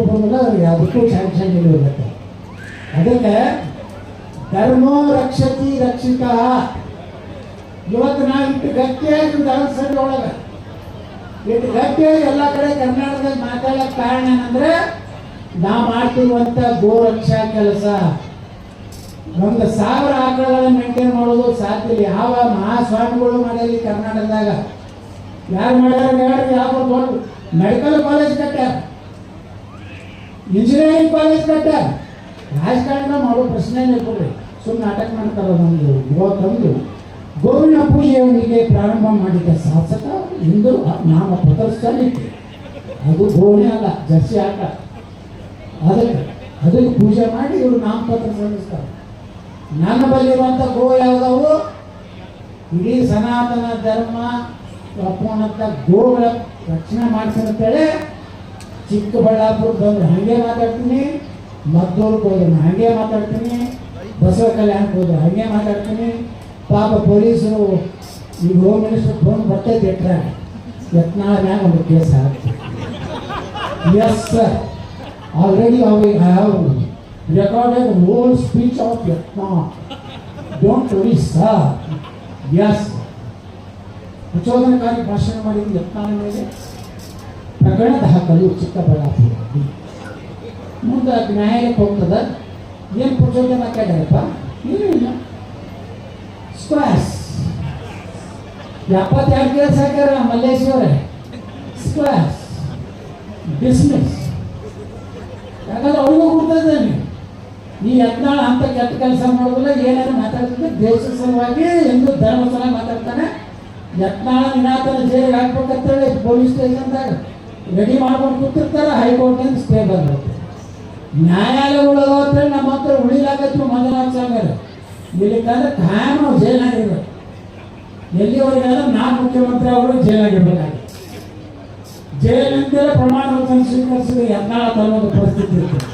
ಬಂದಿಲ್ಲ, ಅದಕ್ಕೂ ಸ್ಯಾಂಕ್ಷನ್ ಇರುತ್ತೆ. ಅದಕ್ಕೆ ಧರ್ಮೋ ರಕ್ಷತಿ ರಕ್ಷಿತ. ಇವತ್ತು ನಾವು ಇಟ್ಟು ಗಟ್ಟಿಯಾಗಿ ಧರ್ಮಸಭೆ ಒಳಗೆ ಇಟ್ಟು ಗಟ್ಟಿಯಾಗಿ ಎಲ್ಲ ಕಡೆ ಕರ್ನಾಟಕದಲ್ಲಿ ಮಾತಾಡೋಕ್ಕೆ ಕಾರಣ ಏನಂದ್ರೆ ನಾವು ಮಾಡ್ತಿರುವಂಥ ಗೋರಕ್ಷಾ ಕೆಲಸ. ಒಂದು 1000 ಆಕಳಗಳನ್ನು ಮೇಂಟೈನ್ ಮಾಡೋದು ಸಾಧ್ಯ ಇಲ್ಲ. ಯಾವ ಮಹಾಸ್ವಾಮಿಗಳು ಮಾಡಿರಲಿ ಕರ್ನಾಟಕದಾಗ? ಯಾರು ಮಾಡ್ಯಾರ? ಯಾವ ದೊಡ್ಡ ಮೆಡಿಕಲ್ ಕಾಲೇಜ್ ಕಟ್ಟ್ಯಾರ, ಇಂಜಿನಿಯರಿಂಗ್ ಕಾಲೇಜ್ ಕಟ್ಟ್ಯಾರ. ರಾಜಕಾರಣ ಮಾಡೋ ಪ್ರಶ್ನೆನೇ ಕೊಡ್ರಿ, ಸುಮ್ಮನೆ ನಾಟಕ ಮಾಡ್ತಾರ. ನಮ್ಮದು ಇವತ್ತೊಂದು ಗೋವಿನ ಪೂಜೆಯೊಂದಿಗೆ ಪ್ರಾರಂಭ ಮಾಡಿದ ಶಾಸಕ ಹಿಂದೂ ನಾಮ ಪ್ರದರ್ಶನಕ್ಕೆ. ಅದು ಗೋಣೆ ಅಲ್ಲ, ಜರ್ಸಿ ಆಟ. ಅದಕ್ಕೆ ಪೂಜೆ ಮಾಡಿ ಇವರು ನಾಮಪತ್ರ ಸಲ್ಲಿಸ್ತಾರೆ. ನನ್ನ ಬಲ್ಲಿರುವಂಥ ಗೋ ಯಾವುದವು? ಇಡೀ ಸನಾತನ ಧರ್ಮ ಒಪ್ಪುವಂಥ ಗೋಗಳ ರಕ್ಷಣೆ ಮಾಡ್ತೀನಂತೇಳಿ ಚಿಕ್ಕಬಳ್ಳಾಪುರ ಬಂದು ಹಾಗೆ ಮಾತಾಡ್ತೀನಿ, ಮದ್ದೂರಿಗೆ ಹೋದ್ರೆ ಹಾಗೆ ಮಾತಾಡ್ತೀನಿ, ಬಸವ ಕಲ್ಯಾಣಕ್ಕೆ ಹೋದ್ರೆ ಹಾಗೆ ಮಾತಾಡ್ತೀನಿ. ಪಾಪ ಪೊಲೀಸರು ಈಗ ಹೋಮ್ ಮಿನಿಸ್ಟರ್ ಫೋನ್ ಬರ್ತೈತೆ ಯತ್ನಾಳ್ ಮ್ಯಾಗ ಒಂದು ಕೇಸ್ ಹಾಕ್ತೀವಿ. Yes sir, already I have recorded whole speech of Yatna. Don't worry, sir. Yes. ಪ್ರಚೋದನಕಾರಿ ಭಾಷಣ ಮಾಡಿದ ಯತ್ನಾಳ ಮೇಲೆ ಪ್ರಕರಣ ದಾಖಲು ಚಿಕ್ಕಬಳ್ಳಾಪುರ. ಮುಂದೆ ನ್ಯಾಯಾಲಯಕ್ಕೆ ಹೋಗ್ತದೆ. ಏನು ಪ್ರಚೋದನ ಕೇಳ್ಯಾರಪ್ಪ? ಏನಿಲ್ಲ. ಸ್ಕ್ವಾಸ್ 72 ಕೇಸ್ ಹಾಕ್ಯಾರ ಮಲ್ಲೇಶ್ವರ. ಸ್ಕ್ವಾಸ್ ಡಿಸ್ಮಿಸ್. ಯಾಕಂದ್ರೆ ಅವ್ರಿಗೂ ಕೊಡ್ತದೆ. ಈ ಯತ್ನಾಳ್ ಅಂತ ಕೆಟ್ಟ ಕೆಲಸ ಮಾಡೋದಿಲ್ಲ, ಏನಾದ್ರು ಮಾತಾಡ್ತಿದ್ರೆ ದೇಶದ ಸಲುವಾಗಿ, ಎಂದು ಧರ್ಮ ಸಲುವಾಗಿ ಮಾತಾಡ್ತಾನೆ. ಯತ್ನಾಳ ವಿನಾತನ ಜೈಲಿಗೆ ಹಾಕ್ಬೇಕಂತೇಳಿ ಪೊಲೀಸ್ ಸ್ಟೇಷನ್ದಾಗ ರೆಡಿ ಮಾಡ್ಕೊಂಡು ಕೂತಿರ್ತಾರೆ. ಹೈಕೋರ್ಟ್ನಿಂದ ಸ್ಟೇ ಬಂದಿರುತ್ತೆ. ನ್ಯಾಯಾಲಯಗಳು ಅಂತೇಳಿ ನಮ್ಮ ಹತ್ರ ಉಳಿಲಾಗತ್ತೀವಿ ಮಂಜುನಾಥ್ ಸಾಗರ್. ಇಲ್ಲಿಕಂದ್ರೆ ಖಾಯಂ ನಾವು ಜೈಲಾಗಿರ್ಬೇಕು. ಎಲ್ಲಿವರೆಗಾದ್ರೆ ನಾವು ಮುಖ್ಯಮಂತ್ರಿ ಅವರು ಜೈಲಾಗಿರ್ಬೇಕಾಗಿ, ಜೈಲಿನಿಂದಲೇ ಪ್ರಮಾಣ ವಚನ ಸ್ವೀಕರಿಸಿದ ಯತ್ನಾಳ ತನ್ನೋದು ಪರಿಸ್ಥಿತಿ ಇರ್ತದೆ.